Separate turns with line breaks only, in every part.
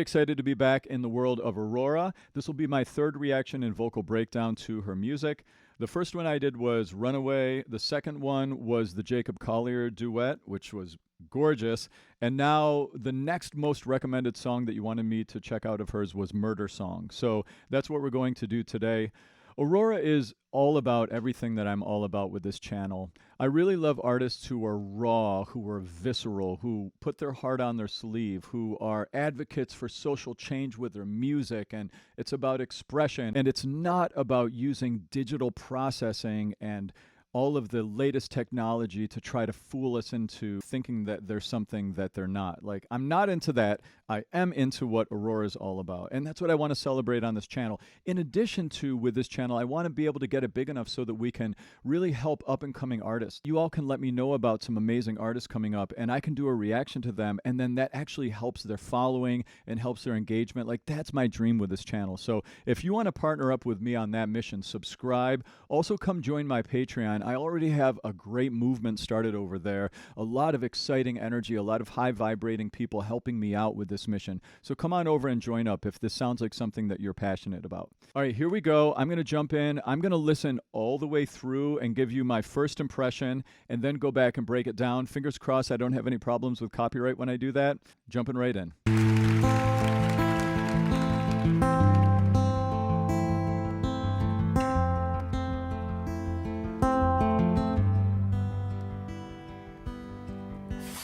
really excited to be back in the world of Aurora. This will be my third reaction and vocal breakdown to her music. The first one I did was Runaway. The second one was the Jacob Collier duet, which was gorgeous. And now the next most recommended song that you wanted me to check out of hers was Murder Song. So that's what we're going to do today. Aurora is all about everything that I'm all about with this channel. I really love artists who are raw, who are visceral, who put their heart on their sleeve, who are advocates for social change with their music, and it's about expression, and it's not about using digital processing and all of the latest technology to try to fool us into thinking that there's something that they're not. Like, I'm not into that. I am into what Aurora is all about. And that's what I want to celebrate on this channel. In addition to, with this channel, I want to be able to get it big enough so that we can really help up and coming artists. You all can let me know about some amazing artists coming up, and I can do a reaction to them. And then that actually helps their following and helps their engagement. Like, that's my dream with this channel. So if you want to partner up with me on that mission, subscribe. Also, come join my Patreon. I already have a great movement started over there, a lot of exciting energy, a lot of high vibrating people helping me out with this mission. So come on over and join up if this sounds like something that you're passionate about. All right, here we go. I'm going to jump in. I'm going to listen all the way through and give you my first impression and then go back and break it down. Fingers crossed I don't have any problems with copyright when I do that. Jumping right in.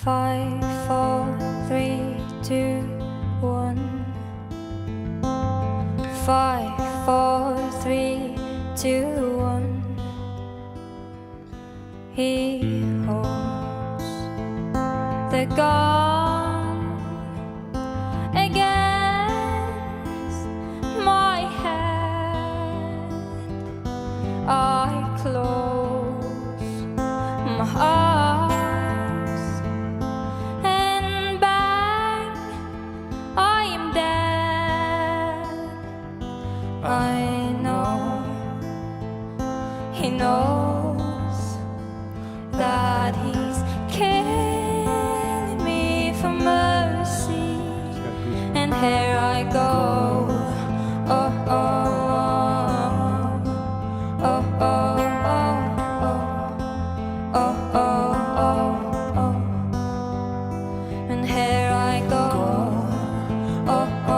Five, four, three, two, one. 5, 4, 3, 2, 1. He holds the gun against my head. I close my eyes. I know he knows that he's killing me for mercy, and here I go. Oh, oh, oh, oh, oh, oh, oh, oh, oh, and here I go. Oh, oh.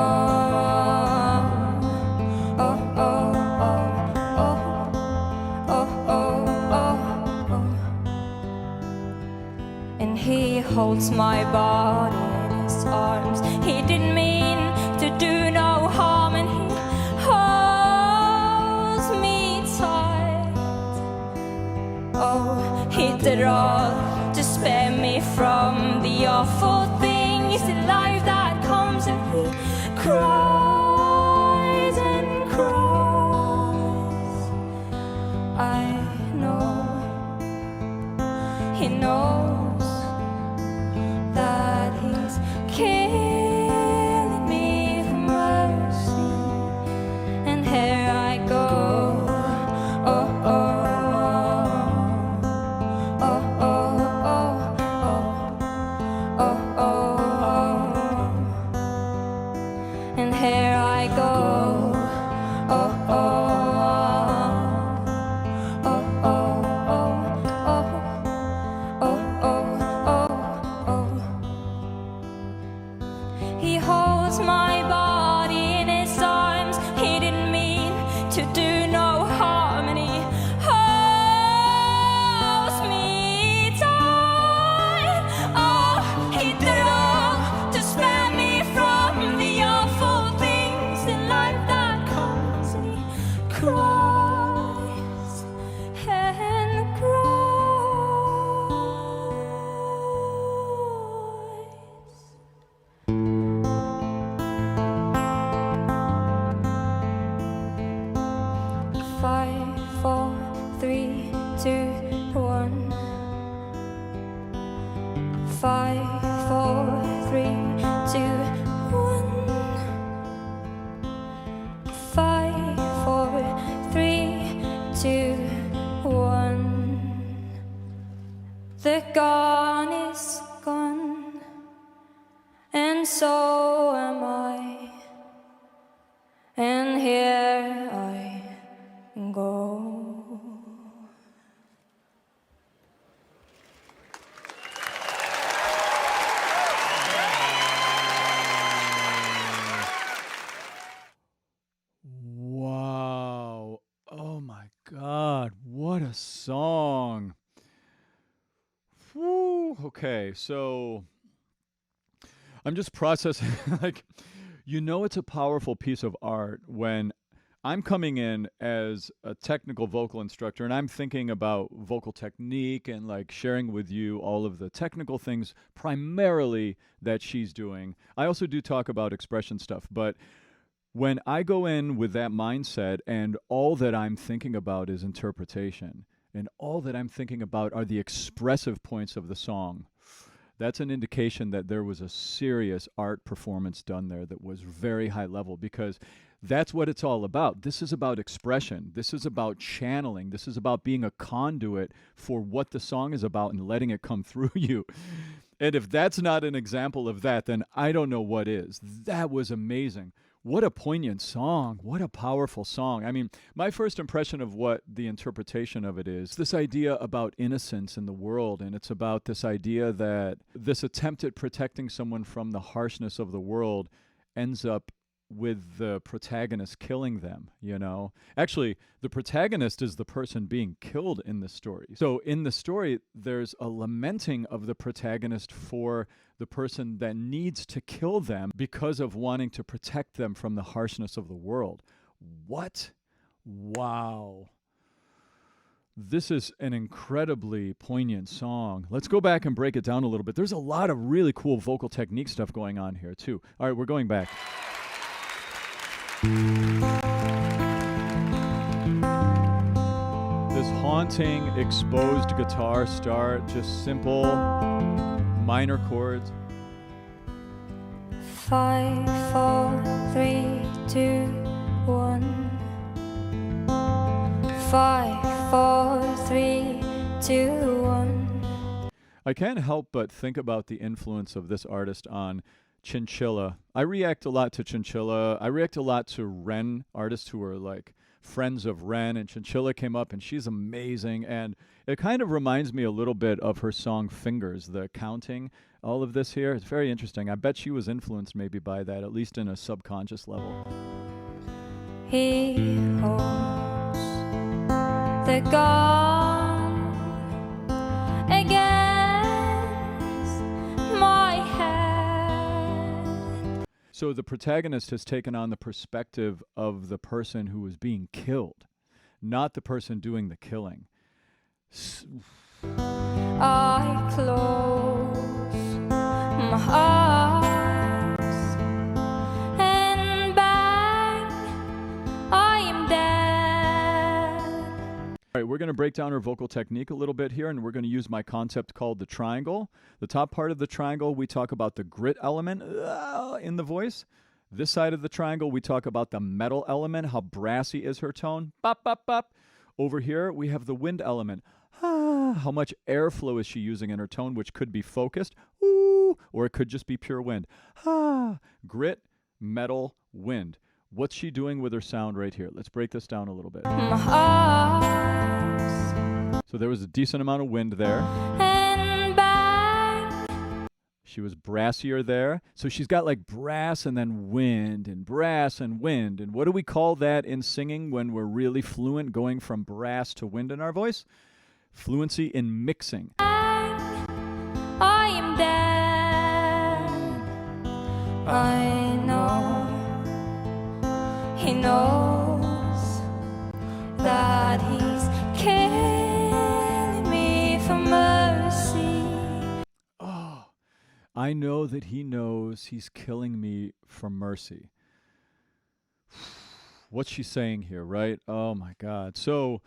And he holds my body in his arms. He didn't mean to do no harm, and he holds me tight. Oh, he did all to spare me from the awful things in life that comes, and he cries and cries. I know he knows that he's killing me for mercy, and here I go. Oh, oh, oh, oh, oh, oh, oh, oh, and here I go. Oh, oh. He holds my body in his arms. He didn't mean to do no harm, and he holds me tight. Oh, he did all to spare me from the awful things in life that comes, and he cries and cries. 5, 4, 3, 2, 1. 5, 4, 3, 2, 1. 5, 4, 3, 2, 1. The gun is gone, and so am I.
What a song. Whew. Okay, so I'm just processing. Like, it's a powerful piece of art when I'm coming in as a technical vocal instructor and I'm thinking about vocal technique and like sharing with you all of the technical things primarily that she's doing. I also do talk about expression stuff, but when I go in with that mindset and all that I'm thinking about is interpretation and all that I'm thinking about are the expressive points of the song, that's an indication that there was a serious art performance done there that was very high level, because that's what it's all about. This is about expression. This is about channeling. This is about being a conduit for what the song is about and letting it come through you. And if that's not an example of that, then I don't know what is. That was amazing. What a poignant song. What a powerful song. I mean, my first impression of what the interpretation of it is this idea about innocence in the world. And it's about this idea that this attempt at protecting someone from the harshness of the world ends up with the protagonist killing them, Actually, the protagonist is the person being killed in the story. So in the story, there's a lamenting of the protagonist for the person that needs to kill them because of wanting to protect them from the harshness of the world. What? Wow. This is an incredibly poignant song. Let's go back and break it down a little bit. There's a lot of really cool vocal technique stuff going on here, too. All right, we're going back. This haunting, exposed guitar start, just simple minor chords.
5, 4, 3, 2, 1. 5, 4, 3, 2, 1.
I can't help but think about the influence of this artist on Chinchilla. I react a lot to Chinchilla. I react a lot to Ren artists who are like friends of Ren, and Chinchilla came up and she's amazing. And it kind of reminds me a little bit of her song Fingers, the counting, all of this here. It's very interesting. I bet she was influenced maybe by that, at least in a subconscious level.
He holds the gun against my head.
So the protagonist has taken on the perspective of the person who was being killed, not the person doing the killing.
I close my eyes and bang, I am dead.
All right, we're going to break down her vocal technique a little bit here, and we're going to use my concept called the triangle. The top part of the triangle, we talk about the grit element in the voice. This side of the triangle, we talk about the metal element, how brassy is her tone. Bop, bop, bop. Over here, we have the wind element. How much airflow is she using in her tone, which could be focused, ooh, or it could just be pure wind. Grit, metal, wind. What's she doing with her sound right here? Let's break this down a little bit.
My eyes
So there was a decent amount of wind there.
and bang,
She was brassier there. So she's got like brass and then wind and brass and wind. And what do we call that in singing when we're really fluent, going from brass to wind in our voice? Fluency in mixing.
I am dead. I know he knows that he's killing me for mercy.
Oh, I know that he knows he's killing me for mercy. What's she saying here, right? Oh my God. So,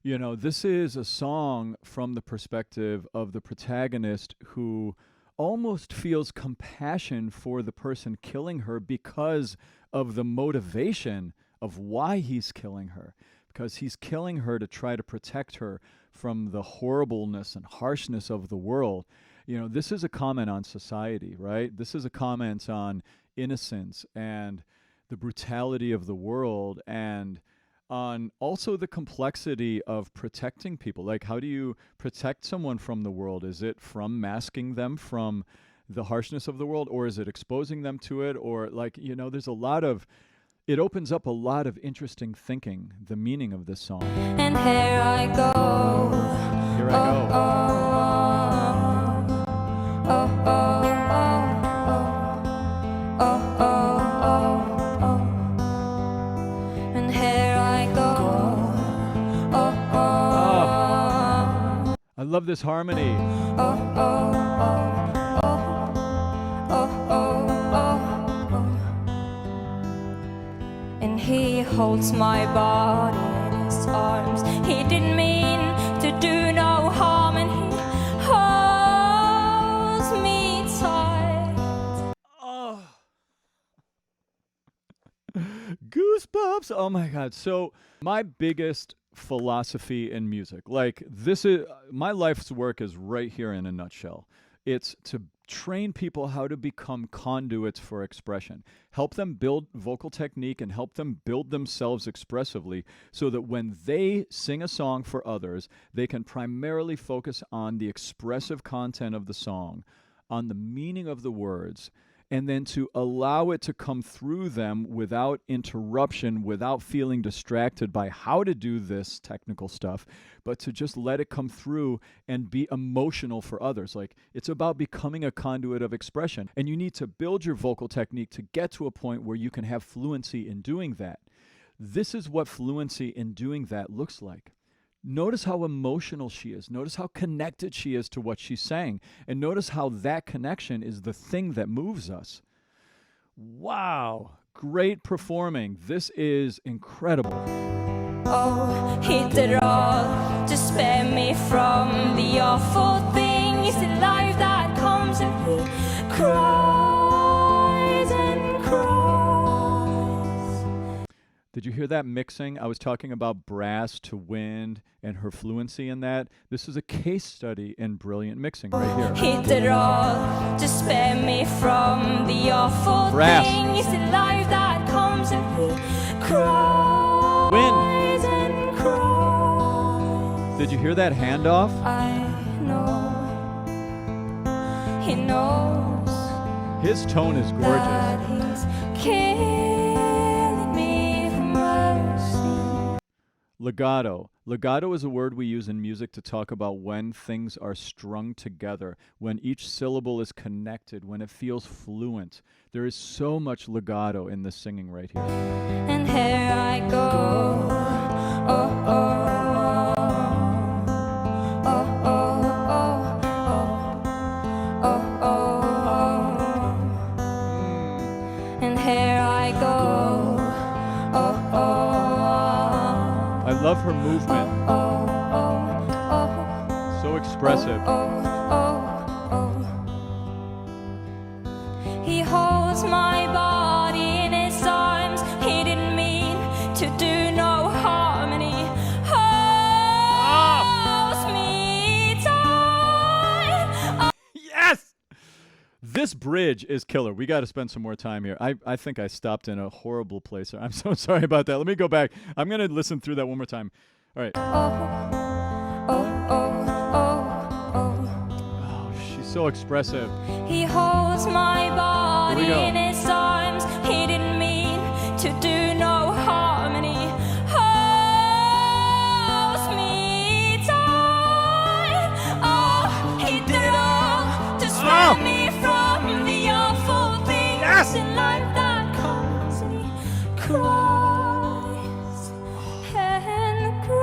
this is a song from the perspective of the protagonist who almost feels compassion for the person killing her because of the motivation of why he's killing her. Because he's killing her to try to protect her from the horribleness and harshness of the world. This is a comment on society, right? This is a comment on innocence and the brutality of the world, and on also the complexity of protecting people. Like, how do you protect someone from the world? Is it from masking them from the harshness of the world, or is it exposing them to it? Or there's a lot of it opens up a lot of interesting thinking, the meaning of this song.
And here I go.
Here I go.
And here I go.
I love this harmony.
And he holds my body in his arms. He didn't mean to do no harm, and he holds me tight.
Oh. Goosebumps. Oh my God. So my biggest philosophy in music, like this is my life's work is right here in a nutshell. It's to train people how to become conduits for expression, help them build vocal technique and help them build themselves expressively so that when they sing a song for others, they can primarily focus on the expressive content of the song, on the meaning of the words, and then to allow it to come through them without interruption, without feeling distracted by how to do this technical stuff, but to just let it come through and be emotional for others. Like, it's about becoming a conduit of expression, and you need to build your vocal technique to get to a point where you can have fluency in doing that. This is what fluency in doing that looks like. Notice how emotional she is. Notice how connected she is to what she's saying. And notice how that connection is the thing that moves us. Wow. Great performing. This is incredible.
Oh, he did it all to spare me from the awful things in life that comes, and he cries and cries.
Did you hear that mixing? I was talking about brass to wind and her fluency in that. This is a case study in brilliant mixing right here.
He did it all to spare me from the awful
Brass.
things in life that comes, and he cries
Wind.
and cries.
Did you hear that handoff?
I know he knows
His tone is
that
gorgeous.
he's killing me for mercy.
Legato. Legato is a word we use in music to talk about when things are strung together, when each syllable is connected, when it feels fluent. There is so much legato in this singing right here.
And here I go. Oh, oh, oh, oh, oh, oh, oh, oh. And here I go. Oh, oh,
I love her movement.
oh, oh, oh,
So expressive.
oh, oh, oh. He holds my body in his arms. He didn't mean to do no harm, and he holds me tight.
Yes! This bridge is killer. We got to spend some more time here. I think I stopped in a horrible place. I'm so sorry about that. Let me go back. I'm going to listen through that one more time. All right. Oh, she's so expressive.
He holds my body
Here we go.
in his arms. He didn't mean to do no harm, and he holds me tight. Oh, he did it all to spare me from the awful things in life that comes, and he cries and cries.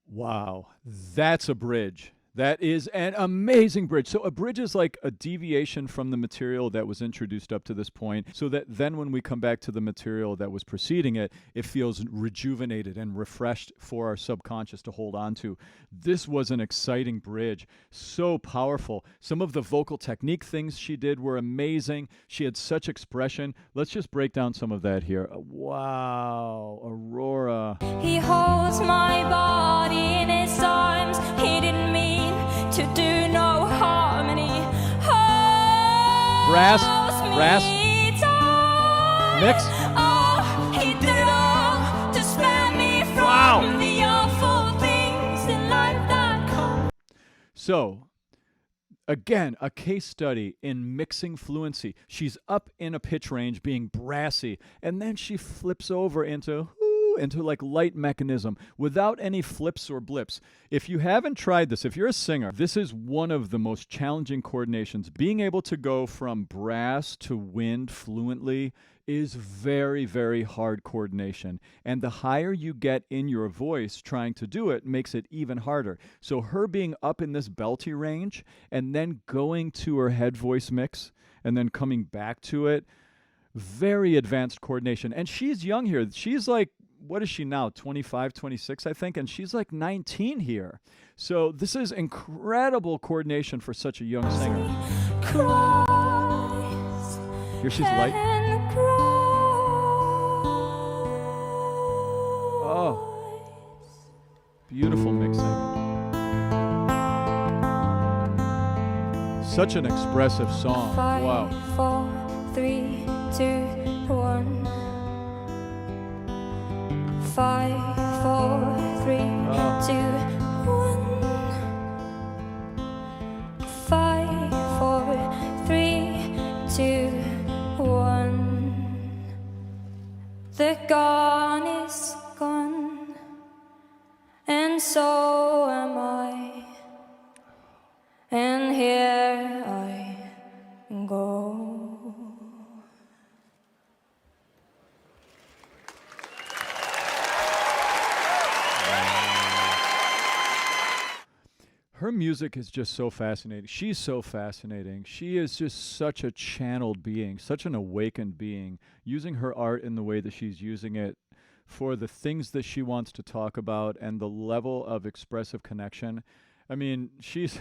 Wow, that's a bridge. That is an amazing bridge. So a bridge is like a deviation from the material that was introduced up to this point, so that then when we come back to the material that was preceding it, it feels rejuvenated and refreshed for our subconscious to hold on to. This was an exciting bridge, so powerful. Some of the vocal technique things she did were amazing. She had such expression. Let's just break down some of that here. Wow, Aurora.
He holds my body in his arms. He didn't mean to do no harm, and he holds
Brass, brass.
me tight.
Mix.
Oh, he did it all to spare me from the awful things in life that come.
So, Again, a case study in mixing fluency. She's up in a pitch range being brassy, and then she flips over into like light mechanism without any flips or blips. If you haven't tried this, if you're a singer, this is one of the most challenging coordinations. Being able to go from brass to wind fluently is very, very hard coordination. And the higher you get in your voice trying to do it makes it even harder. So her being up in this belty range and then going to her head voice mix and then coming back to it, very advanced coordination. And she's young here. She's like, what is she now? 25, 26, I think. And she's like 19 here. So this is incredible coordination for such a young singer. Here she's light. Oh, beautiful mixing. Such an expressive song. Wow.
5, 4, 3, 2, 1. 5, 4, 3, 2, 1. 5, 4, 3, 2, 1. The gone is gone, and so am I. And here I go.
Her music is just so fascinating. She's so fascinating. She is just such a channeled being, such an awakened being, using her art in the way that she's using it for the things that she wants to talk about and the level of expressive connection. I mean, she's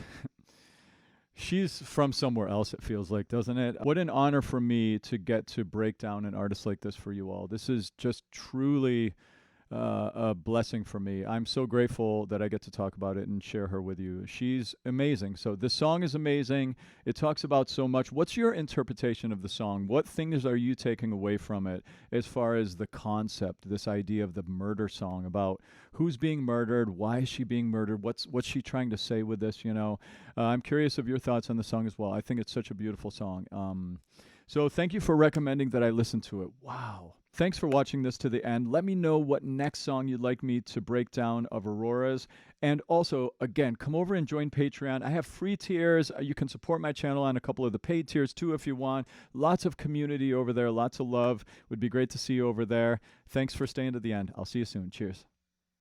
she's from somewhere else, it feels like, doesn't it? What an honor for me to get to break down an artist like this for you all. This is just truly a blessing for me. I'm so grateful that I get to talk about it and share her with you. She's amazing. So this song is amazing. It talks about so much. What's your interpretation of the song? What things are you taking away from it as far as the concept, this idea of the murder song, about who's being murdered, why is she being murdered, what's she trying to say with this, you know? I'm curious of your thoughts on the song as well. I think it's such a beautiful song. So thank you for recommending that I listen to it. Wow. Thanks for watching this to the end. Let me know what next song you'd like me to break down of Aurora's. And also, again, come over and join Patreon. I have free tiers. You can support my channel on a couple of the paid tiers too if you want. Lots of community over there, lots of love. Would be great to see you over there. Thanks for staying to the end. I'll see you soon. Cheers.